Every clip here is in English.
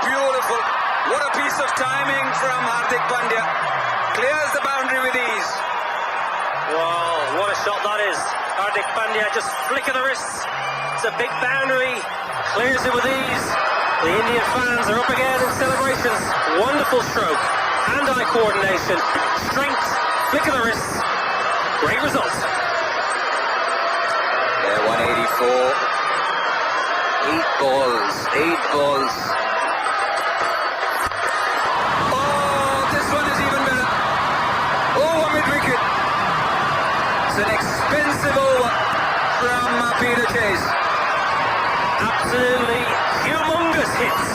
beautiful. What a piece of timing from Hardik Pandya. Clears the boundary with ease. Wow, what a shot that is. Hardik Pandya just flick of the wrists. It's a big boundary. Clears it with ease. The Indian fans are up again in celebrations. Wonderful stroke. Hand-eye coordination. Strength. Flick of the wrists. Great result. Yeah, 184. 8 balls. Oh, this one is even better. Over mid-wicket. It's an expensive over from Peter Chase. Absolutely humongous hits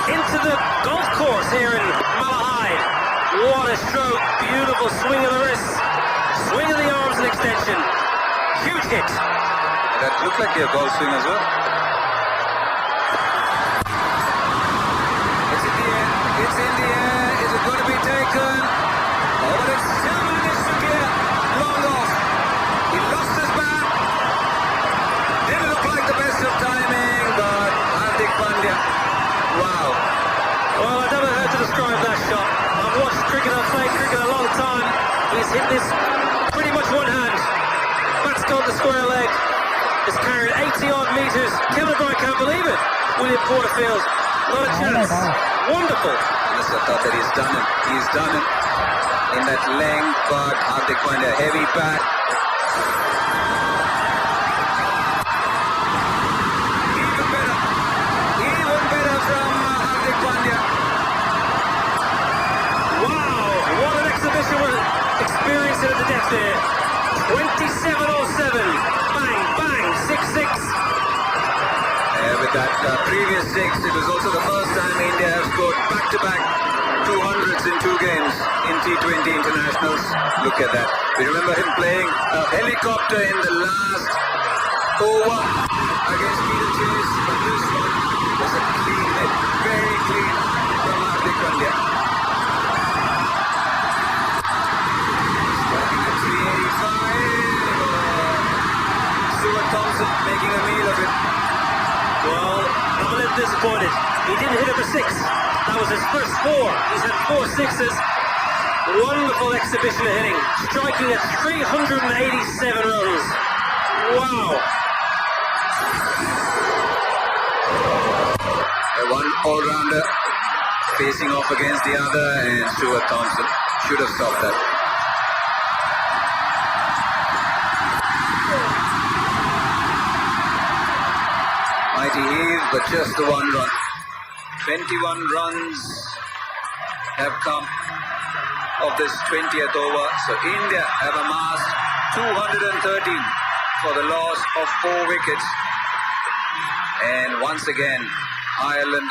into the golf course here in Malahide. What a stroke. Beautiful swing of the wrists. Swing of the arms and extension. Huge hit. That looked like a golf swing as well. It's in the air. Is it going to be taken? Oh, but it's still managed to get long off. He lost his bat. Didn't look like the best of timing, but Hardik Pandya. Wow. Well, I don't know how to describe that shot. I've watched cricket, I've played cricket a long time. He's hit this pretty much one hand. Bat's gone to square leg. It's carried 80 odd metres. Kevin Bryant can't believe it. William Porterfield, not a chance. Wonderful. I must have thought that he's done him. He's done him in that length, but Hardik Pandya, heavy bat. Even better from Hardik Pandya. Wow, what an exhibition we're experiencing at the depth there. 27:07. Bang, bang, 6-6. With that previous 6, it was also the first time India have scored back-to-back 200s in 2 games in T20 internationals. Look at that. We remember him playing a helicopter in the last over against Peter Chase, but this one was a clean hit, very clean from Hardik Pandya. Striking at 385. Stuart Thompson making a meal of it. Well, I'm a little disappointed. He didn't hit it for 6. That was his first 4. He's had 4 sixes. Wonderful exhibition of hitting. Striking at 387 runs. Wow. One all-rounder facing off against the other, and Stuart Thompson should have stopped that. Mighty heave, but just the 1 run. 21 runs have come of this 20th over. So India have amassed 213 for the loss of 4 wickets. And once again, Ireland